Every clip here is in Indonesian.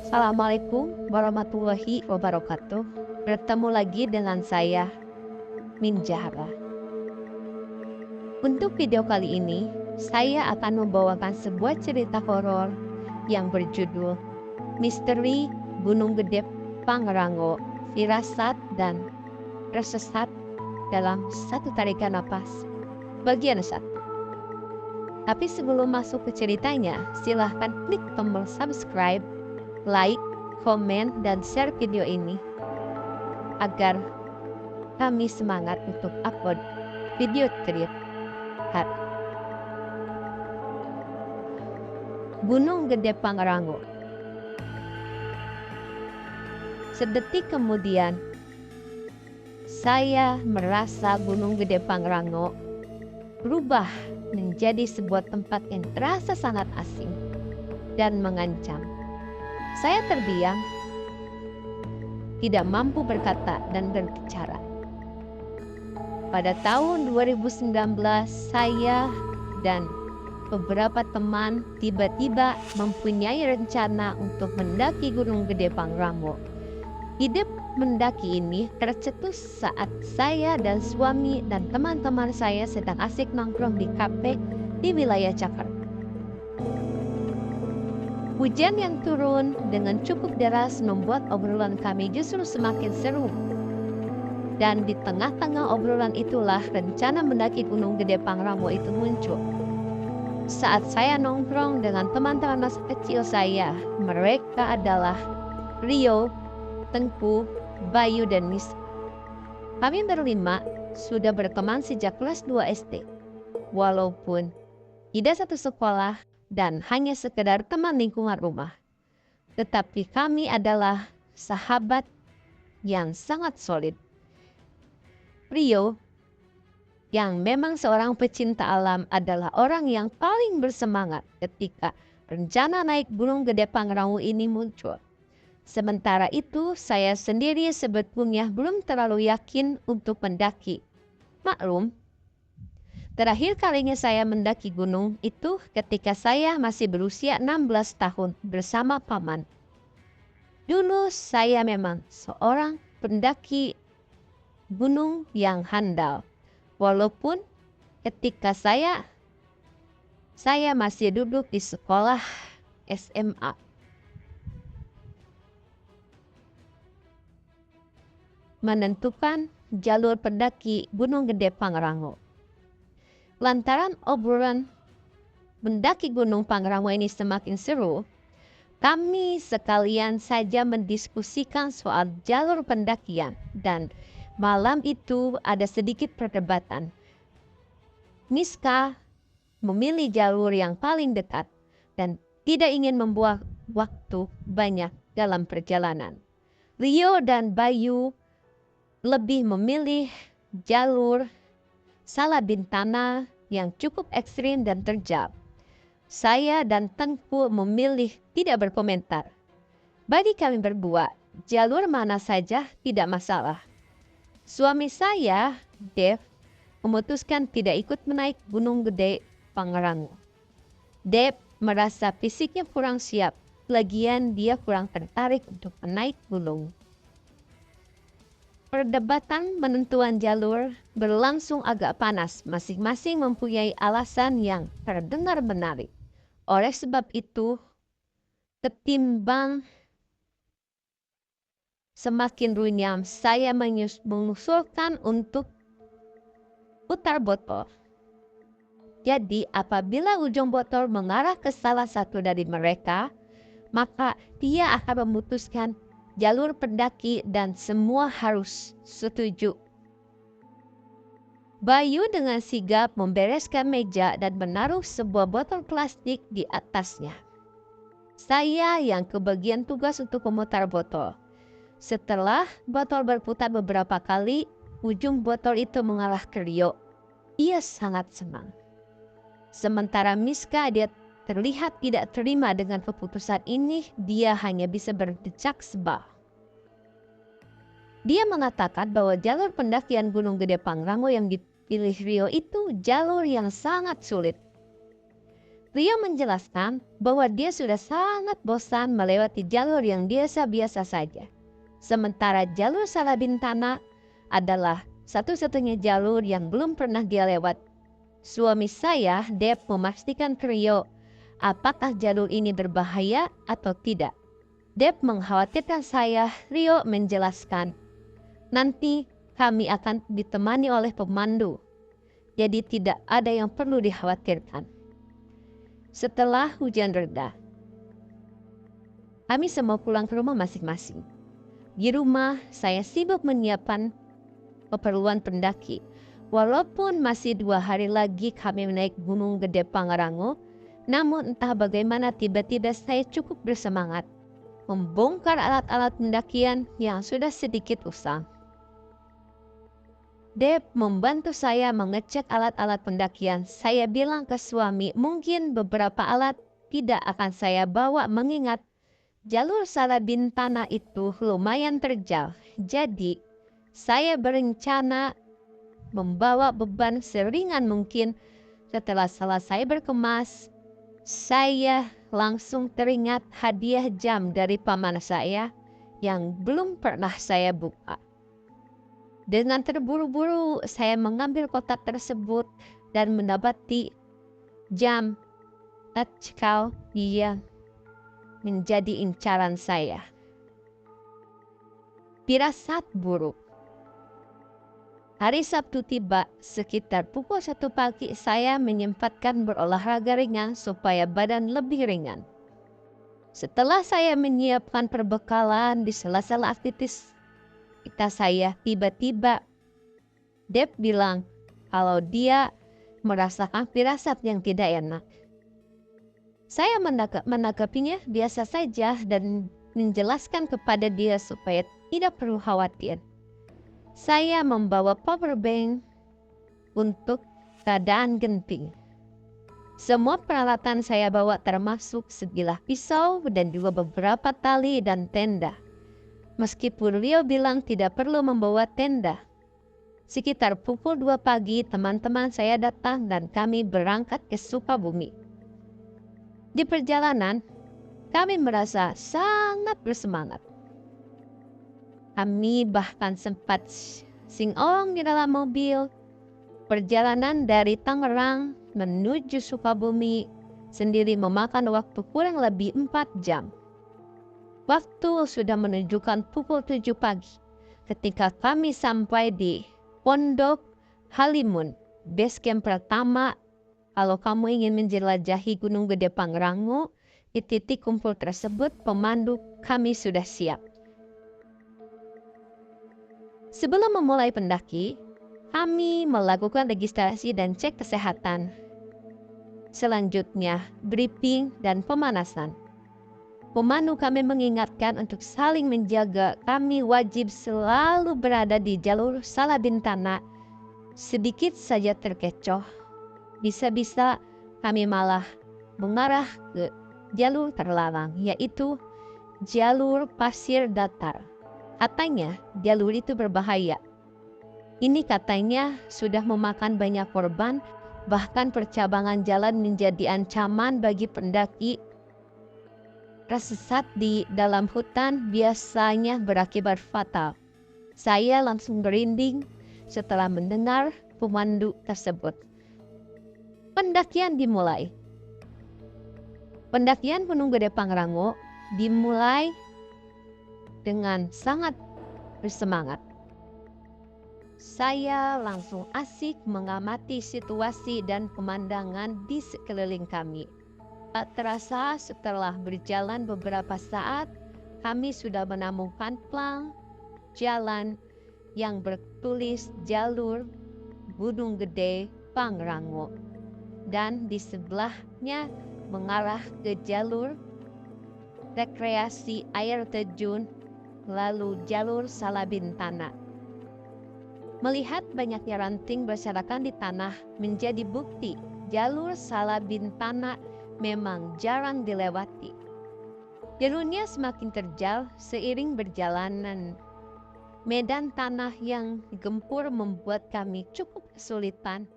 Assalamualaikum warahmatullahi wabarakatuh. Bertemu lagi dengan saya, Min Jahra. Untuk video kali ini, saya akan membawakan sebuah cerita horor yang berjudul Misteri Gunung Gede Pangrango, Firasat dan Tersesat dalam satu tarikan napas. Bagian 1. Tapi sebelum masuk ke ceritanya, silahkan klik tombol subscribe, like, komen, dan share video ini agar kami semangat untuk upload video cerita. Gunung Gede Pangrango. Sedetik kemudian, saya merasa Gunung Gede Pangrango berubah menjadi sebuah tempat yang terasa sangat asing dan mengancam. Saya terdiam, tidak mampu berkata dan berbicara. Pada tahun 2019, saya dan beberapa teman tiba-tiba mempunyai rencana untuk mendaki Gunung Gede Pangrango. Ide mendaki ini tercetus saat saya dan suami dan teman-teman saya sedang asik nongkrong di kafe di wilayah Jakarta. Hujan yang turun dengan cukup deras membuat obrolan kami justru semakin seru. Dan di tengah-tengah obrolan itulah rencana mendaki Gunung Gede Pangrango itu muncul. Saat saya nongkrong dengan teman-teman masa kecil saya, mereka adalah Rio, Tengku, Bayu, dan Miss. Kami berlima sudah berteman sejak kelas 2 SD. Walaupun tidak satu sekolah dan hanya sekedar teman lingkungan rumah, tetapi kami adalah sahabat yang sangat solid. Rio, yang memang seorang pecinta alam, adalah orang yang paling bersemangat ketika rencana naik Gunung Gede Pangrango ini muncul. Sementara itu, saya sendiri sebetulnya belum terlalu yakin untuk mendaki. Maklum, terakhir kalinya saya mendaki gunung itu ketika saya masih berusia 16 tahun bersama paman. Dulu saya memang seorang pendaki gunung yang handal. Walaupun ketika saya masih duduk di sekolah SMA. Menentukan jalur pendaki Gunung Gede Pangrango. Lantaran obrolan mendaki Gunung Pangrango ini semakin seru, kami sekalian saja mendiskusikan soal jalur pendakian dan malam itu ada sedikit perdebatan. Miska memilih jalur yang paling dekat dan tidak ingin membuang waktu banyak dalam perjalanan. Rio dan Bayu lebih memilih jalur Salabintana yang cukup ekstrim dan terjal. Saya dan Tengku memilih tidak berkomentar. Bagi kami berdua, jalur mana saja tidak masalah. Suami saya, Dev, memutuskan tidak ikut menaik Gunung Gede Pangrango. Dev merasa fisiknya kurang siap, lagian dia kurang tertarik untuk menaik gunung. Perdebatan penentuan jalur berlangsung agak panas, masing-masing mempunyai alasan yang terdengar menarik. Oleh sebab itu, ketimbang semakin runyam, saya mengusulkan untuk putar botol. Jadi, apabila ujung botol mengarah ke salah satu dari mereka, maka dia akan memutuskan jalur pendaki dan semua harus setuju. Bayu dengan sigap membereskan meja dan menaruh sebuah botol plastik di atasnya. Saya yang kebagian tugas untuk memutar botol. Setelah botol berputar beberapa kali, ujung botol itu mengarah ke Rio. Ia sangat senang. Sementara Miska, dia terlihat tidak terima dengan keputusan ini, dia hanya bisa berdecak sebal. Dia mengatakan bahwa jalur pendakian Gunung Gede Pangrango yang dipilih Rio itu jalur yang sangat sulit. Rio menjelaskan bahwa dia sudah sangat bosan melewati jalur yang biasa-biasa saja. Sementara jalur Salabintana adalah satu-satunya jalur yang belum pernah dia lewat. Suami saya, Deb, memastikan ke Rio apakah jalur ini berbahaya atau tidak. Deb mengkhawatirkan saya. Rio menjelaskan, nanti kami akan ditemani oleh pemandu, jadi tidak ada yang perlu dikhawatirkan. Setelah hujan reda, kami semua pulang ke rumah masing-masing. Di rumah, saya sibuk menyiapkan keperluan pendaki. Walaupun masih 2 hari lagi kami menaik Gunung Gede Pangrango, namun entah bagaimana tiba-tiba saya cukup bersemangat membongkar alat-alat pendakian yang sudah sedikit usang. Deb membantu saya mengecek alat-alat pendakian. Saya bilang ke suami, mungkin beberapa alat tidak akan saya bawa mengingat jalur Salabintana itu lumayan terjal. Jadi, saya berencana membawa beban seringan mungkin. Setelah selesai berkemas, saya langsung teringat hadiah jam dari paman saya yang belum pernah saya buka. Dengan terburu-buru, saya mengambil kotak tersebut dan mendapati jam Tatchkal yang menjadi incaran saya. Firasat buruk. Hari Sabtu tiba, sekitar pukul 1 pagi saya menyempatkan berolahraga ringan supaya badan lebih ringan. Setelah saya menyiapkan perbekalan di sela-sela aktivitas saya, tiba-tiba Deb bilang kalau dia merasakan firasat yang tidak enak. Saya menanggapinya biasa saja dan menjelaskan kepada dia supaya tidak perlu khawatir. Saya membawa power bank untuk keadaan genting. Semua peralatan saya bawa termasuk sebilah pisau dan juga beberapa tali dan tenda. Meskipun Rio bilang tidak perlu membawa tenda. Sekitar pukul 2 pagi teman-teman saya datang dan kami berangkat ke Sukabumi. Di perjalanan, kami merasa sangat bersemangat. Kami bahkan sempat sing-ong di dalam mobil. Perjalanan dari Tangerang menuju Sukabumi sendiri memakan waktu kurang lebih 4 jam. Waktu sudah menunjukkan pukul 7 pagi ketika kami sampai di Pondok Halimun, base camp pertama. Kalau kamu ingin menjelajahi Gunung Gede Pangrango, di titik kumpul tersebut pemandu kami sudah siap. Sebelum memulai pendaki, kami melakukan registrasi dan cek kesehatan. Selanjutnya, briefing dan pemanasan. Pemandu kami mengingatkan untuk saling menjaga. Kami wajib selalu berada di jalur Salabintana. Sedikit saja terkecoh, bisa-bisa kami malah mengarah ke jalur terlarang, yaitu jalur pasir datar. Katanya jalur itu berbahaya. Ini katanya sudah memakan banyak korban, bahkan percabangan jalan menjadi ancaman bagi pendaki. Tersesat di dalam hutan biasanya berakibat fatal. Saya langsung merinding setelah mendengar pemandu tersebut. Pendakian dimulai. Pendakian Gunung Gede Pangrango dimulai dengan sangat bersemangat. Saya langsung asik mengamati situasi dan pemandangan di sekeliling kami. Tak terasa setelah berjalan beberapa saat, kami sudah menemukan plang jalan yang bertulis jalur Gunung Gede Pangrango. Dan di sebelahnya mengarah ke jalur rekreasi air terjun, lalu jalur Salabintana. Melihat banyaknya ranting berserakan di tanah menjadi bukti jalur Salabintana memang jarang dilewati. Jalurnya semakin terjal seiring berjalanan. Medan tanah yang gempur membuat kami cukup kesulitan.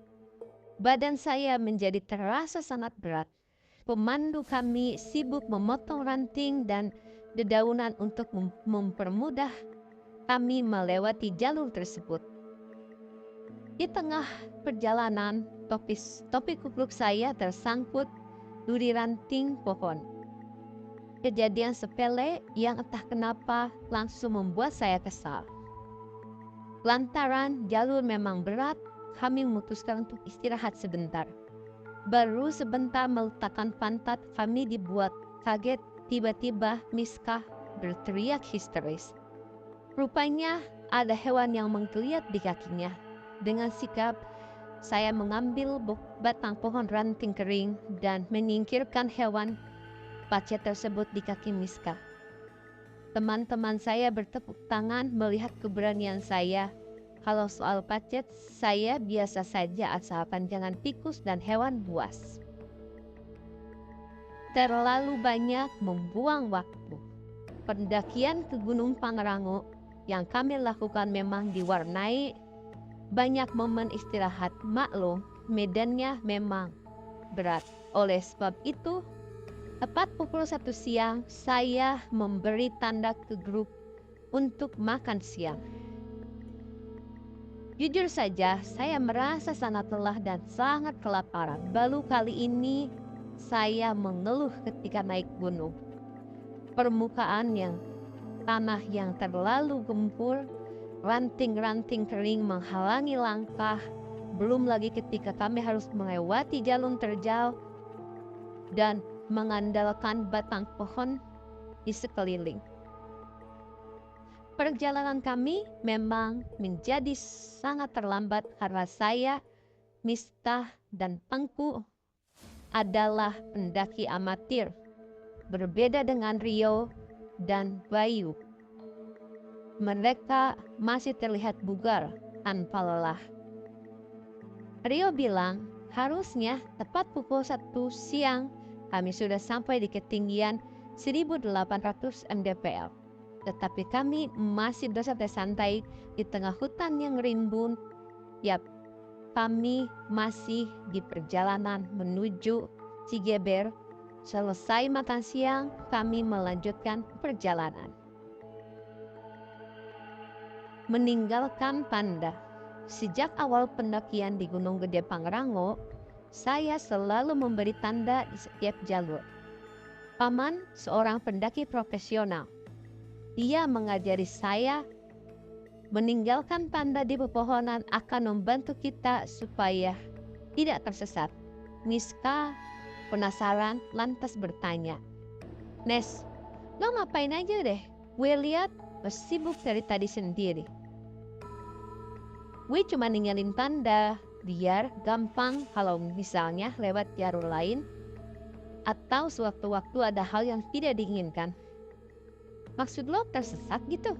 Badan saya menjadi terasa sangat berat. Pemandu kami sibuk memotong ranting dan dedaunan untuk mempermudah kami melewati jalur tersebut. Di tengah perjalanan, topi kupluk saya tersangkut duri ranting pohon. Kejadian sepele yang entah kenapa langsung membuat saya kesal. Lantaran jalur memang berat, kami memutuskan untuk istirahat sebentar. Baru sebentar meletakkan pantat, kami dibuat kaget. Tiba-tiba Miska berteriak histeris. Rupanya ada hewan yang menggeliat di kakinya. Dengan sikap, saya mengambil batang pohon ranting kering dan menyingkirkan hewan pacet tersebut di kaki Miska. Teman-teman saya bertepuk tangan melihat keberanian saya. Kalau soal pacet, saya biasa saja asalkan jangan tikus dan hewan buas. Terlalu banyak membuang waktu. Pendakian ke Gunung Pangrango yang kami lakukan memang diwarnai banyak momen istirahat. Maklum, medannya memang berat. Oleh sebab itu, tepat pukul 1 siang, saya memberi tanda ke grup untuk makan siang. Jujur saja, saya merasa sangat lelah dan sangat kelaparan. Baru kali ini saya mengeluh ketika naik gunung. Permukaan tanah yang terlalu gempur, ranting-ranting kering menghalangi langkah. Belum lagi ketika kami harus melewati jalur terjal dan mengandalkan batang pohon di sekeliling. Perjalanan kami memang menjadi sangat terlambat karena saya, Miftah, dan Tengku adalah pendaki amatir. Berbeda dengan Rio dan Bayu. Mereka masih terlihat bugar tanpa lelah. Rio bilang harusnya tepat pukul 1 siang kami sudah sampai di ketinggian 1800 mdpl. Tetapi kami masih bersantai-santai di tengah hutan yang rimbun. Yap, kami masih di perjalanan menuju Cigeber. Selesai makan siang, kami melanjutkan perjalanan. Meninggalkan Panda. Sejak awal pendakian di Gunung Gede Pangrango, saya selalu memberi tanda di setiap jalur. Paman seorang pendaki profesional. Dia mengajari saya meninggalkan tanda di pepohonan akan membantu kita supaya tidak tersesat. Miska penasaran lantas bertanya, "Nes, lo ngapain aja deh? Gue lihat sibuk dari tadi sendiri." "Gue cuma ninggalin tanda biar gampang kalau misalnya lewat jalur lain atau sewaktu-waktu ada hal yang tidak diinginkan." "Maksud lo tersesat gitu?"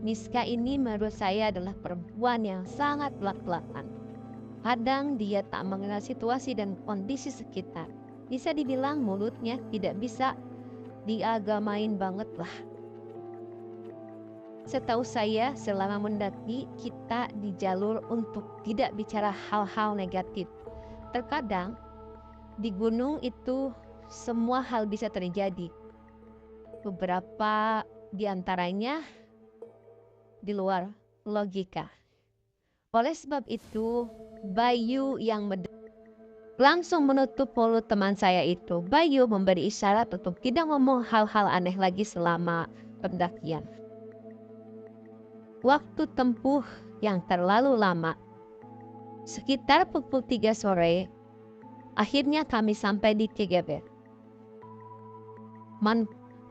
Miska ini menurut saya adalah perempuan yang sangat belak-belakan. Kadang dia tak mengenal situasi dan kondisi sekitar. Bisa dibilang mulutnya tidak bisa diagamain banget lah. Setahu saya selama mendaki kita di jalur untuk tidak bicara hal-hal negatif. Terkadang di gunung itu semua hal bisa terjadi. Beberapa di antaranya di luar logika. Oleh sebab itu, Bayu yang langsung menutup mulut teman saya itu. Bayu memberi isyarat untuk tidak ngomong hal-hal aneh lagi selama pendakian. Waktu tempuh yang terlalu lama. Sekitar pukul 3 sore, akhirnya kami sampai di Cigeber.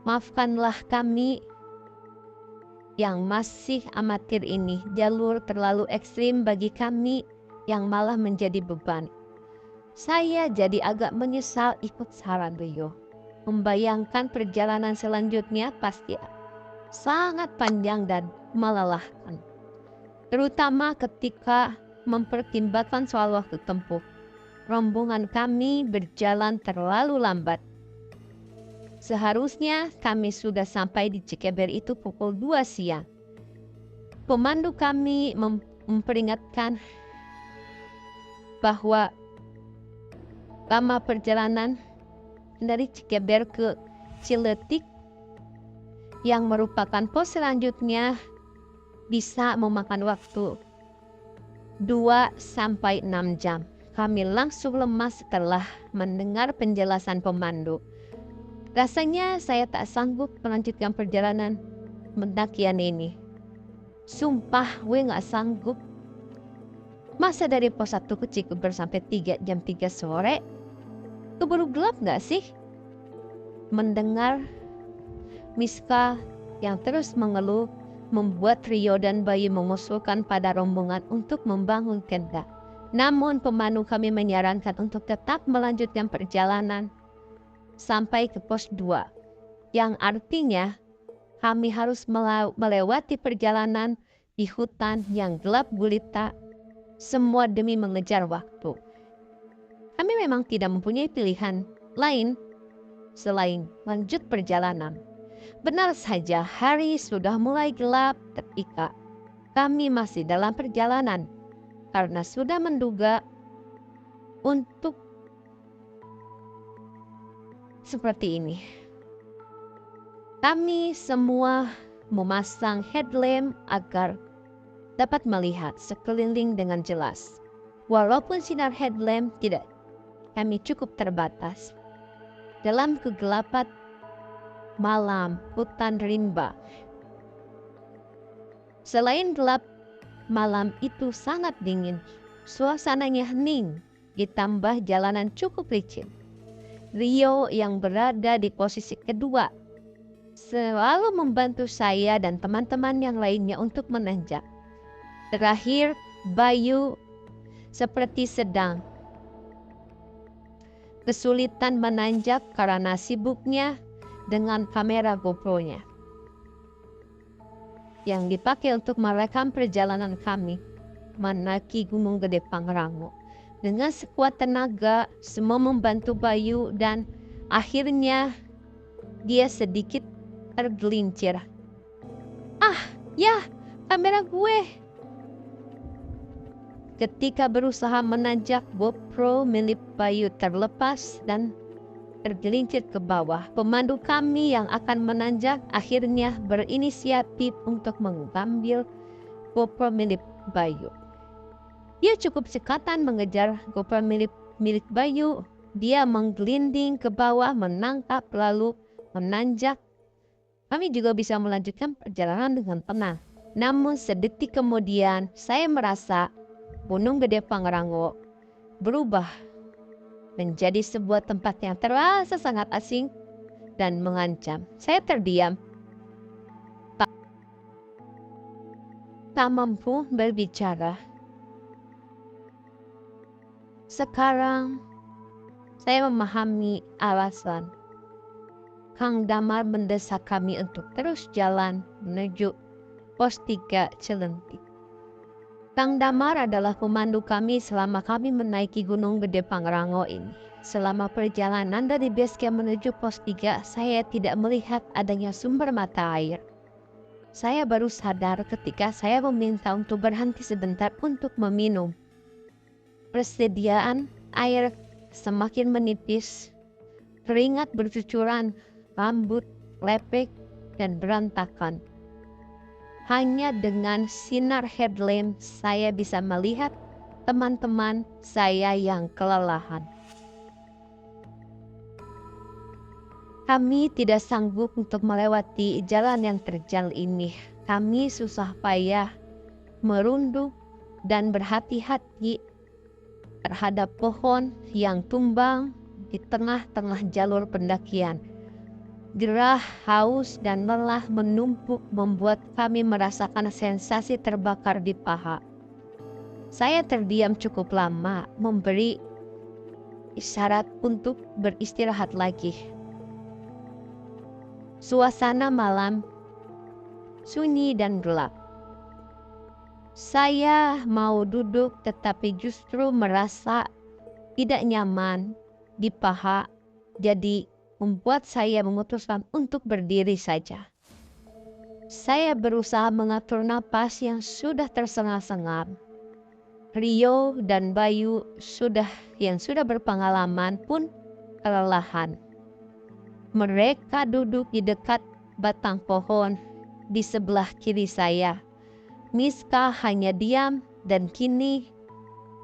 Maafkanlah kami yang masih amatir ini, jalur terlalu ekstrim bagi kami yang malah menjadi beban. Saya jadi agak menyesal ikut saran Rio. Membayangkan perjalanan selanjutnya pasti sangat panjang dan melelahkan. Terutama ketika mempertimbangkan soal waktu tempuh. Rombongan kami berjalan terlalu lambat. Seharusnya kami sudah sampai di Cigeber itu pukul 2 siang. Pemandu kami memperingatkan bahwa lama perjalanan dari Cikeber ke Ciletik yang merupakan pos selanjutnya bisa memakan waktu 2-6 jam. Kami langsung lemas setelah mendengar penjelasan pemandu. Rasanya saya tak sanggup melanjutkan perjalanan pendakian ini. Sumpah gue gak sanggup. Masa dari pos 1 ke Cikuber sampai jam 3 sore? Keburu gelap gak sih? Mendengar Miska yang terus mengeluh membuat Rio dan Bayu mengusulkan pada rombongan untuk membangun tenda. Namun pemandu kami menyarankan untuk tetap melanjutkan perjalanan sampai ke pos 2. Yang artinya kami harus melewati perjalanan di hutan yang gelap gulita, semua demi mengejar waktu. Kami memang tidak mempunyai pilihan lain selain lanjut perjalanan. Benar saja hari sudah mulai gelap ketika kami masih dalam perjalanan karena sudah menduga untuk seperti ini. Kami semua memasang headlamp agar dapat melihat sekeliling dengan jelas. Walaupun sinar headlamp kami cukup terbatas. Dalam kegelapan malam hutan rimba. Selain gelap, malam itu sangat dingin. Suasananya hening, ditambah jalanan cukup licin. Rio yang berada di posisi kedua selalu membantu saya dan teman-teman yang lainnya untuk menanjak. Terakhir, Bayu seperti sedang kesulitan menanjak karena sibuknya dengan kamera GoPro-nya yang dipakai untuk merekam perjalanan kami mendaki Gunung Gede Pangrango. Dengan sekuat tenaga, semua membantu Bayu dan akhirnya dia sedikit tergelincir. Ah, ya, kamera gue! Ketika berusaha menanjak, GoPro milik Bayu terlepas dan tergelincir ke bawah. Pemandu kami yang akan menanjak akhirnya berinisiatif untuk mengambil GoPro milik Bayu. Dia cukup cekatan mengejar GoPro milik Bayu. Dia menggelinding ke bawah, menangkap lalu menanjak. Kami juga bisa melanjutkan perjalanan dengan tenang. Namun sedetik kemudian saya merasa Gunung Gede Pangrango berubah menjadi sebuah tempat yang terasa sangat asing dan mengancam. Saya terdiam, tak mampu berbicara. Sekarang saya memahami alasan Kang Damar mendesak kami untuk terus jalan menuju pos 3 Cilentik. Kang Damar adalah pemandu kami selama kami menaiki Gunung Gede Pangrango ini. Selama perjalanan dari base camp menuju pos 3, saya tidak melihat adanya sumber mata air. Saya baru sadar ketika saya meminta untuk berhenti sebentar untuk meminum. Persediaan air semakin menipis, keringat bercucuran, rambut lepek dan berantakan. Hanya dengan sinar headlamp saya bisa melihat teman-teman saya yang kelelahan. Kami tidak sanggup untuk melewati jalan yang terjal ini. Kami susah payah merunduk dan berhati-hati terhadap pohon yang tumbang di tengah-tengah jalur pendakian. Gerah, haus, dan lelah menumpuk membuat kami merasakan sensasi terbakar di paha. Saya terdiam cukup lama, memberi isyarat untuk beristirahat lagi. Suasana malam sunyi dan gelap. Saya mau duduk tetapi justru merasa tidak nyaman di paha, jadi membuat saya memutuskan untuk berdiri saja. Saya berusaha mengatur napas yang sudah tersengal-sengal. Rio dan Bayu yang sudah berpengalaman pun kelelahan. Mereka duduk di dekat batang pohon di sebelah kiri saya. Miska hanya diam dan kini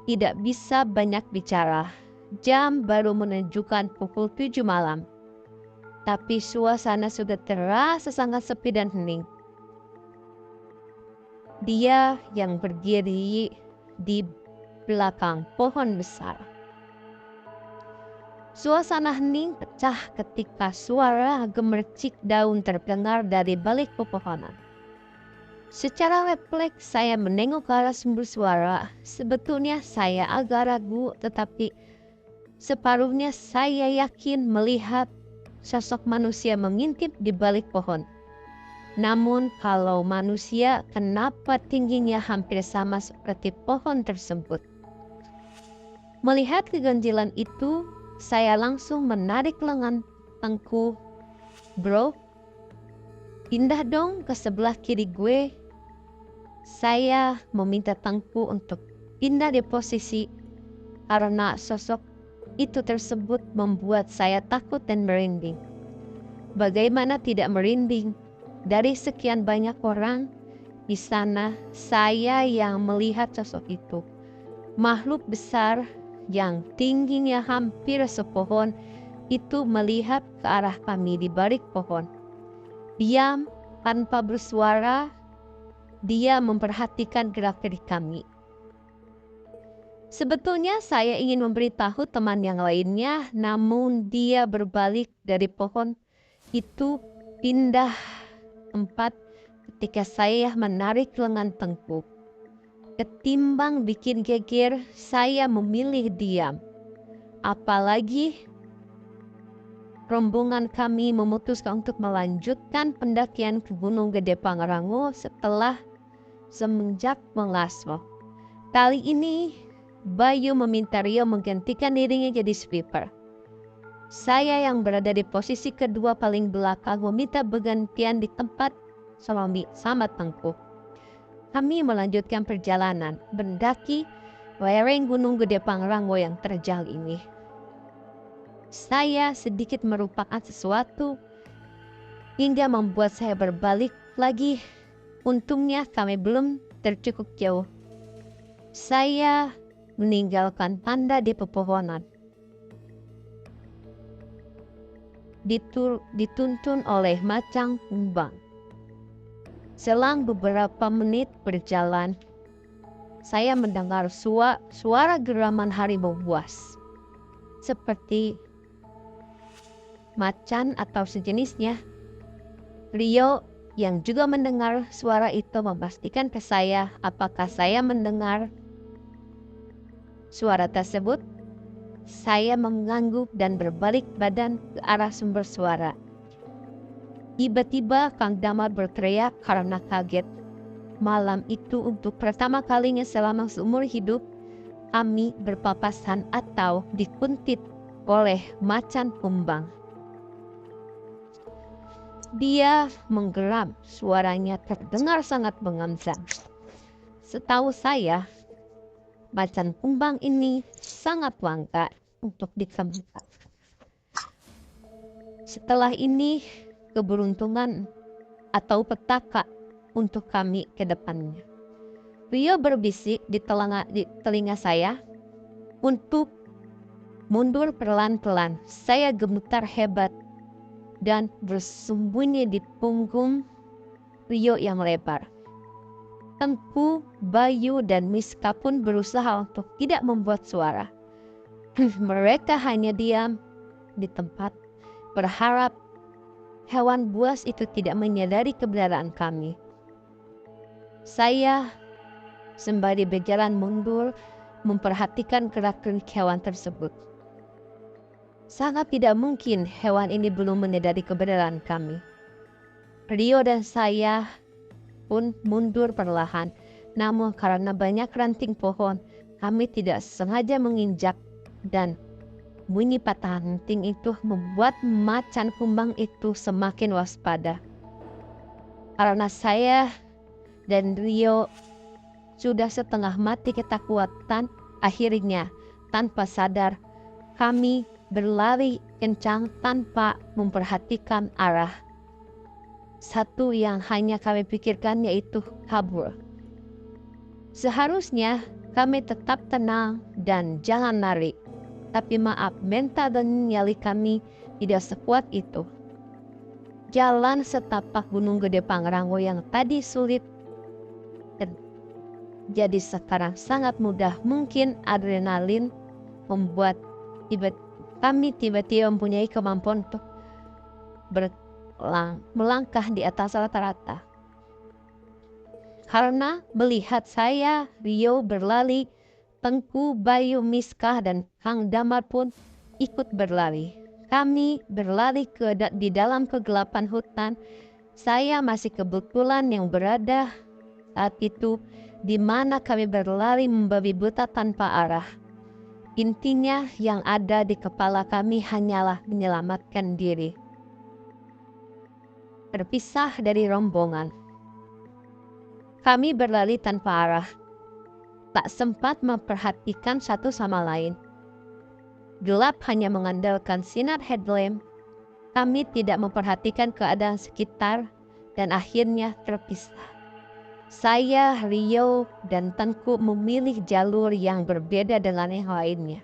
tidak bisa banyak bicara. Jam baru menunjukkan pukul 7 malam. Tapi suasana sudah terasa sangat sepi dan hening. Dia yang berdiri di belakang pohon besar. Suasana hening pecah ketika suara gemercik daun terdengar dari balik pepohonan. Secara refleks saya menengok ke arah sumber suara. Sebetulnya saya agak ragu, tetapi separuhnya saya yakin melihat sosok manusia mengintip di balik pohon. Namun kalau manusia, kenapa tingginya hampir sama seperti pohon tersebut? Melihat keganjilan itu, saya langsung menarik lengan Tengku. Bro, pindah dong ke sebelah kiri gue. Saya meminta Tengku untuk pindah di posisi karena sosok itu tersebut membuat saya takut dan merinding. Bagaimana tidak merinding? Dari sekian banyak orang di sana, saya yang melihat sosok itu. Makhluk besar yang tingginya hampir sepohon itu melihat ke arah kami di balik pohon. Diam, tanpa bersuara, dia memperhatikan gerak-gerik kami. Sebetulnya saya ingin memberitahu teman yang lainnya, namun dia berbalik dari pohon itu pindah tempat ketika saya menarik lengan Tengku. Ketimbang bikin geger, saya memilih diam. Apalagi rombongan kami memutuskan untuk melanjutkan pendakian ke Gunung Gede Pangrango semenjak mengaso. Kali ini Bayu meminta Rio menggantikan dirinya jadi sweeper. Saya yang berada di posisi kedua paling belakang meminta bergantian di tempat sama Tengku. Kami melanjutkan perjalanan mendaki lereng Gunung Gede Pangrango yang terjal ini. Saya sedikit merupakan sesuatu hingga membuat saya berbalik lagi. Untungnya kami belum tercukup jauh. Saya meninggalkan tanda di pepohonan. Dituntun oleh Macang Kumbang. Selang beberapa menit berjalan, saya mendengar suara geraman harimau buas. Seperti macan atau sejenisnya. Rio yang juga mendengar suara itu memastikan ke saya apakah saya mendengar suara tersebut. Saya mengangguk dan berbalik badan ke arah sumber suara. Tiba-tiba Kang Damar berteriak karena kaget. Malam itu untuk pertama kalinya selama seumur hidup, kami berpapasan atau dikuntit oleh Macan Kumbang. Dia menggeram, suaranya terdengar sangat mengancam. Setahu saya, Macan Kumbang ini sangat langka untuk ditemukan. Setelah ini, keberuntungan atau petaka untuk kami ke depannya. Rio berbisik di telinga saya untuk mundur pelan-pelan. Saya gemetar hebat dan bersembunyi di punggung Rio yang lebar. Tengku, Bayu, dan Miska pun berusaha untuk tidak membuat suara. Mereka hanya diam di tempat, berharap hewan buas itu tidak menyadari keberadaan kami. Saya sembari berjalan mundur, memperhatikan gerak-gerik hewan tersebut. Sangat tidak mungkin hewan ini belum menyadari keberadaan kami. Rio dan saya pun mundur perlahan, namun karena banyak ranting pohon, kami tidak sengaja menginjak dan bunyi patah ranting itu membuat Macan Kumbang itu semakin waspada. Karena saya dan Rio sudah setengah mati ketakutan. Akhirnya, tanpa sadar, kami berlari kencang tanpa memperhatikan arah. Satu yang hanya kami pikirkan yaitu kabur. Seharusnya kami tetap tenang dan jangan lari. Tapi maaf, mental dan nyali kami tidak sekuat itu. Jalan setapak Gunung Gede Pangrango yang tadi sulit jadi sekarang sangat mudah. Mungkin adrenalin membuat kami tiba-tiba mempunyai kemampuan untuk melangkah di atas rata-rata. Karena melihat saya, Rio berlari, Tengku, Bayu, Miskah, dan Kang Damar pun ikut berlari. Kami berlari di dalam kegelapan hutan. Saya masih kebetulan yang berada saat itu di mana kami berlari membabi buta tanpa arah. Intinya yang ada di kepala kami hanyalah menyelamatkan diri. Terpisah dari rombongan. Kami berlari tanpa arah. Tak sempat memperhatikan satu sama lain. Gelap hanya mengandalkan sinar headlamp. Kami tidak memperhatikan keadaan sekitar dan akhirnya terpisah. Saya, Rio, dan Tengku memilih jalur yang berbeda dengan yang lainnya.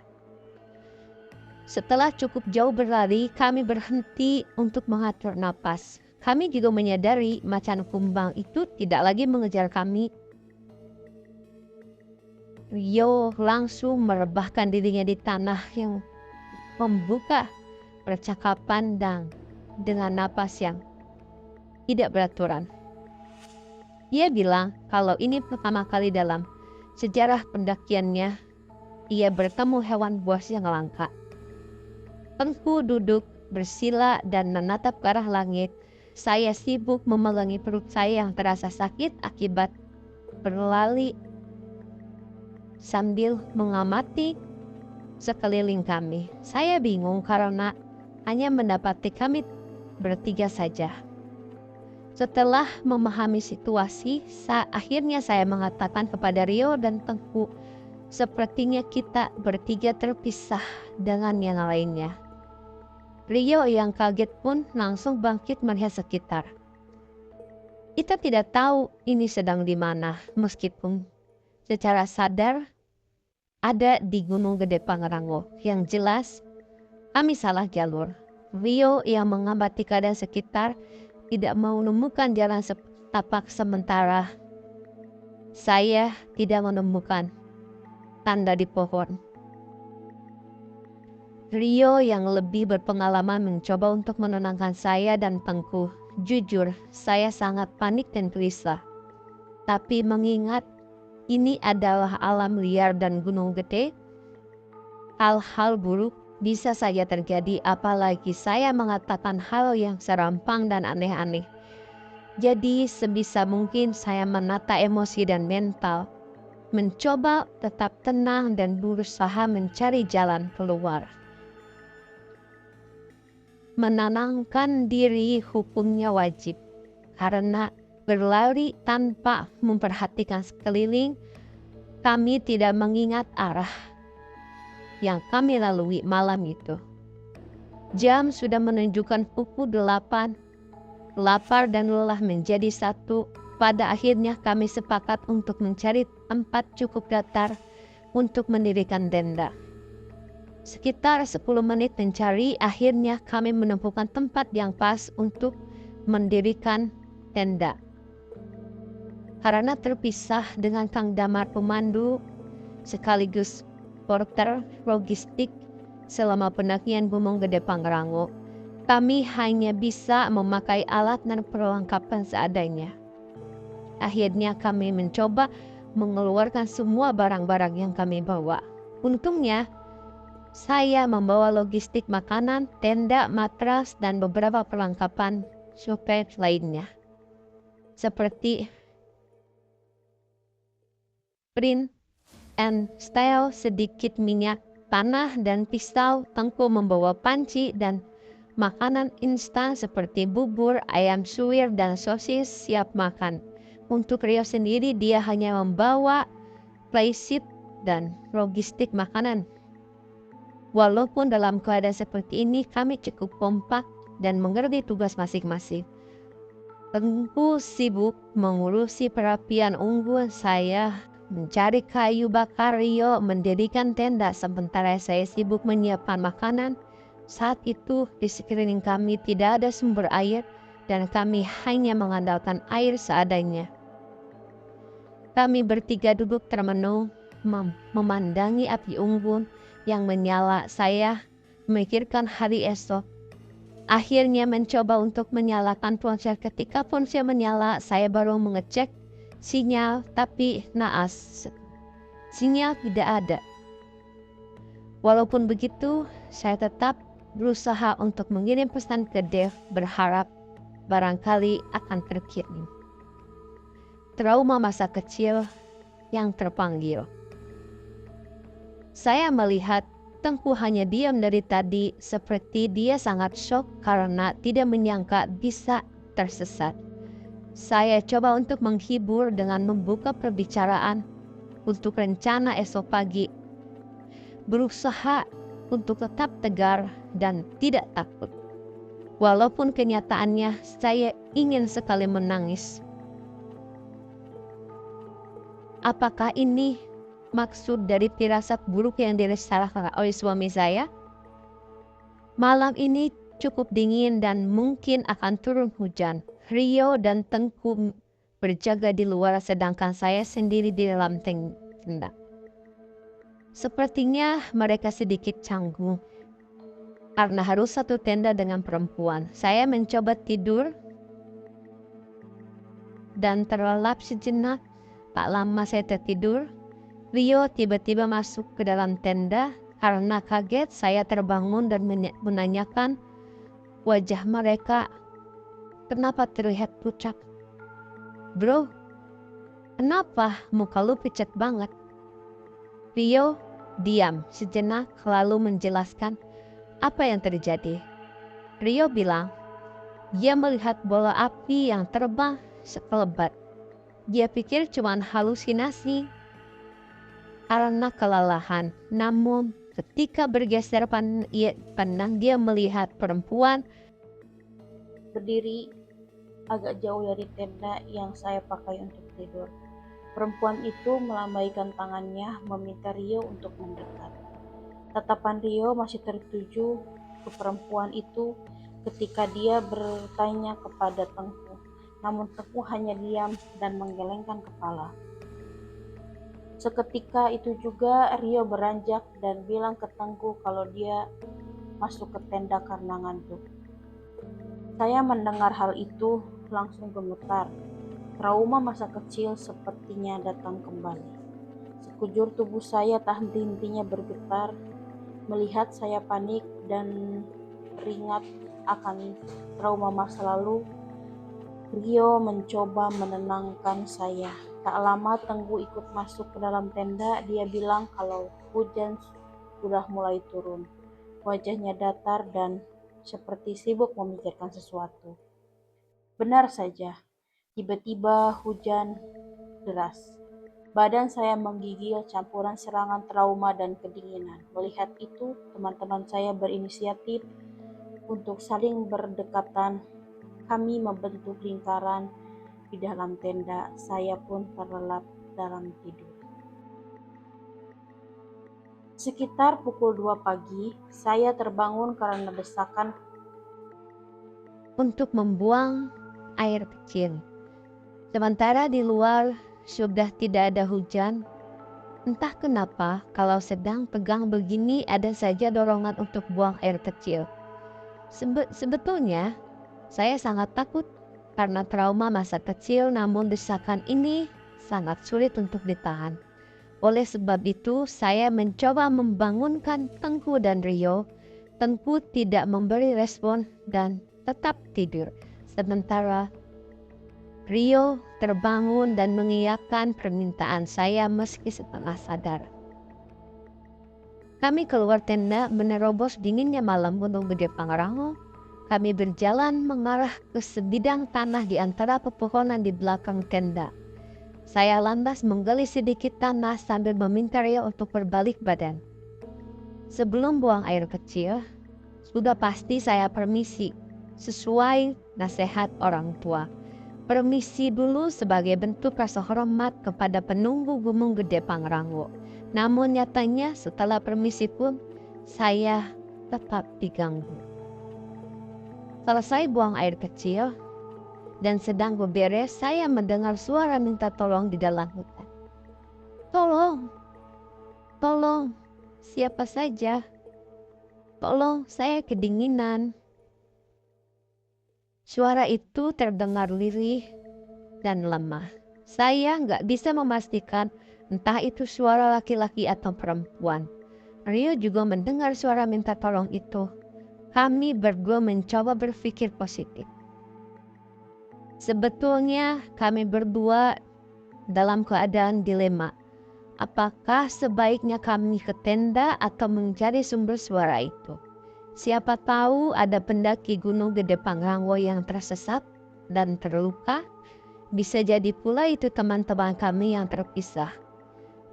Setelah cukup jauh berlari, kami berhenti untuk mengatur napas. Kami juga menyadari macan kumbang itu tidak lagi mengejar kami. Rio langsung merebahkan dirinya di tanah yang membuka percakapan dan dengan napas yang tidak beraturan. Ia bilang kalau ini pertama kali dalam sejarah pendakiannya ia bertemu hewan buas yang langka. Tengku duduk bersila dan menatap ke arah langit. Saya sibuk memegangi perut saya yang terasa sakit akibat berlari sambil mengamati sekeliling kami. Saya bingung karena hanya mendapati kami bertiga saja. Setelah memahami situasi, akhirnya saya mengatakan kepada Rio dan Tengku, sepertinya kita bertiga terpisah dengan yang lainnya. Rio yang kaget pun langsung bangkit melihat sekitar. Kita tidak tahu ini sedang di mana, meskipun secara sadar ada di Gunung Gede Pangrango. Yang jelas, kami salah jalur. Rio yang mengamati keadaan sekitar tidak mau menemukan jalan setapak sementara. Saya tidak menemukan tanda di pohon. Rio yang lebih berpengalaman mencoba untuk menenangkan saya dan Tengku. Jujur, saya sangat panik dan gelisah. Tapi mengingat ini adalah alam liar dan gunung gede, hal-hal buruk bisa saja terjadi, apalagi saya mengatakan hal yang serampang dan aneh-aneh. Jadi sebisa mungkin saya menata emosi dan mental, mencoba tetap tenang dan berusaha mencari jalan keluar. Menenangkan diri hukumnya wajib, karena berlari tanpa memperhatikan sekeliling, kami tidak mengingat arah yang kami lalui malam itu. Jam sudah menunjukkan pukul 8. Lapar dan lelah menjadi satu. Pada akhirnya kami sepakat untuk mencari tempat cukup datar untuk mendirikan tenda. Sekitar 10 menit mencari, akhirnya kami menemukan tempat yang pas untuk mendirikan tenda. Karena terpisah dengan Kang Damar pemandu sekaligus porter logistik selama pendakian Gunung Gede Pangrango, kami hanya bisa memakai alat dan perlengkapan seadanya. Akhirnya kami mencoba mengeluarkan semua barang-barang yang kami bawa. Untungnya, saya membawa logistik makanan, tenda, matras, dan beberapa perlengkapan supet lainnya. Seperti print and style, sedikit minyak, panah, dan pisau. Tengku membawa panci dan makanan instan seperti bubur, ayam suwir, dan sosis siap makan. Untuk Rio sendiri, dia hanya membawa playseat dan logistik makanan. Walaupun dalam keadaan seperti ini kami cukup kompak dan mengerti tugas masing-masing. Tengku sibuk mengurusi perapian unggun, saya mencari kayu bakar, Rio mendirikan tenda, sementara saya sibuk menyiapkan makanan. Saat itu di sekeliling kami tidak ada sumber air dan kami hanya mengandalkan air seadanya. Kami bertiga duduk termenung memandangi api unggun yang menyala. Saya memikirkan hari esok. Akhirnya mencoba untuk menyalakan ponsel. Ketika ponsel menyala, saya baru mengecek sinyal, tapi naas. Sinyal tidak ada. Walaupun begitu, saya tetap berusaha untuk mengirim pesan ke Dev, berharap barangkali akan terkirim. Trauma masa kecil yang terpanggil. Saya melihat Tengku hanya diam dari tadi, seperti dia sangat syok karena tidak menyangka bisa tersesat. Saya coba untuk menghibur dengan membuka perbicaraan untuk rencana esok pagi. Berusaha untuk tetap tegar dan tidak takut. Walaupun kenyataannya saya ingin sekali menangis. Apakah ini maksud dari firasat buruk yang dirasakan oleh suami saya? Malam ini cukup dingin dan mungkin akan turun hujan. Rio dan Tengku berjaga di luar sedangkan saya sendiri di dalam tenda. Sepertinya mereka sedikit canggung karena harus satu tenda dengan perempuan. Saya mencoba tidur dan terlelap sejenak. Tak lama saya tertidur. Rio tiba-tiba masuk ke dalam tenda. Karena kaget, saya terbangun dan menanyakan wajah mereka kenapa terlihat pucat. Bro, kenapa muka lu pucat banget? Rio diam sejenak lalu menjelaskan apa yang terjadi. Rio bilang, dia melihat bola api yang terbang sekelebat. Dia pikir cuma halusinasi karena kelelahan. Namun ketika bergeser pandang, dia melihat perempuan berdiri agak jauh dari tenda yang saya pakai untuk tidur. Perempuan itu melambaikan tangannya meminta Rio untuk mendekat. Tatapan Rio masih tertuju ke perempuan itu ketika dia bertanya kepada Tengku. Namun Tengku hanya diam dan menggelengkan kepala. Seketika itu juga Rio beranjak dan bilang ke Tengku kalau dia masuk ke tenda karena ngantuk. Saya mendengar hal itu langsung gemetar. Trauma masa kecil sepertinya datang kembali. Sekujur tubuh saya tak henti-hentinya bergetar melihat saya panik dan teringat akan trauma masa lalu. Rio mencoba menenangkan saya. Tak lama Tengku ikut masuk ke dalam tenda. Dia bilang kalau hujan sudah mulai turun. Wajahnya datar dan seperti sibuk memikirkan sesuatu. Benar saja, tiba-tiba hujan deras. Badan saya menggigil campuran serangan trauma dan kedinginan. Melihat itu, teman-teman saya berinisiatif untuk saling berdekatan. Kami membentuk lingkaran di dalam tenda. Saya pun terlelap dalam tidur. Sekitar pukul 2 pagi, saya terbangun karena desakan untuk membuang air kecil. Sementara di luar sudah tidak ada hujan. Entah kenapa kalau sedang tegang begini ada saja dorongan untuk buang air kecil. Sebetulnya saya sangat takut karena trauma masa kecil, namun desakan ini sangat sulit untuk ditahan. Oleh sebab itu saya mencoba membangunkan Tengku dan Rio. Tengku tidak memberi respon dan tetap tidur. Sementara Rio terbangun dan mengiyakan permintaan saya meski setengah sadar. Kami keluar tenda menerobos dinginnya malam Gunung Gede Pangrango. kami berjalan mengarah ke sebidang tanah di antara pepohonan di belakang tenda. Saya lantas menggali sedikit tanah sambil meminta Rio untuk berbalik badan. Sebelum buang air kecil, sudah pasti saya permisi sesuai nasihat orang tua. Permisi dulu sebagai bentuk rasa hormat kepada penunggu Gunung Gede Pangrango. Namun nyatanya setelah permisi pun saya tetap diganggu. Selesai buang air kecil dan sedang beberes, saya mendengar suara minta tolong di dalam hutan. Tolong, tolong, siapa saja. Tolong, saya kedinginan. Suara itu terdengar lirih dan lemah. Saya nggak bisa memastikan entah itu suara laki-laki atau perempuan. Rio juga mendengar suara minta tolong itu. Kami berdua mencoba berpikir positif. Sebetulnya kami berdua dalam keadaan dilema. Apakah sebaiknya kami ke tenda atau mencari sumber suara itu? Siapa tahu ada pendaki Gunung Gede Pangrango yang tersesat dan terluka. Bisa jadi pula itu teman-teman kami yang terpisah.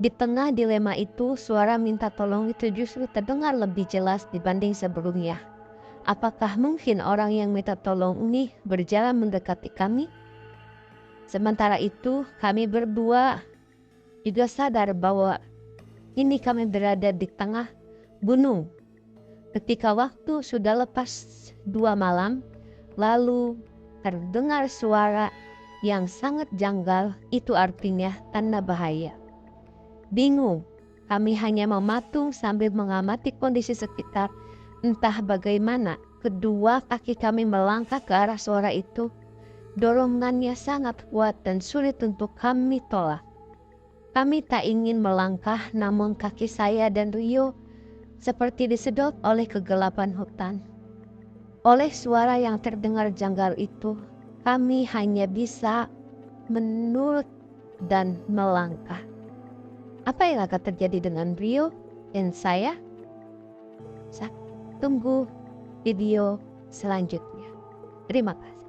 Di tengah dilema itu, suara minta tolong itu justru terdengar lebih jelas dibanding sebelumnya. Apakah mungkin orang yang minta tolong ini berjalan mendekati kami? Sementara itu, kami berdua juga sadar bahwa ini kami berada di tengah gunung. Ketika waktu sudah lepas 2 malam, lalu terdengar suara yang sangat janggal, itu artinya tanda bahaya. Bingung, kami hanya mematung sambil mengamati kondisi sekitar. Entah bagaimana, kedua kaki kami melangkah ke arah suara itu. Dorongannya sangat kuat dan sulit untuk kami tolak. Kami tak ingin melangkah, namun kaki saya dan Rio seperti disedot oleh kegelapan hutan. Oleh suara yang terdengar janggal itu, kami hanya bisa menurut dan melangkah. Apa yang akan terjadi dengan Rio dan saya? Tunggu video selanjutnya. Terima kasih.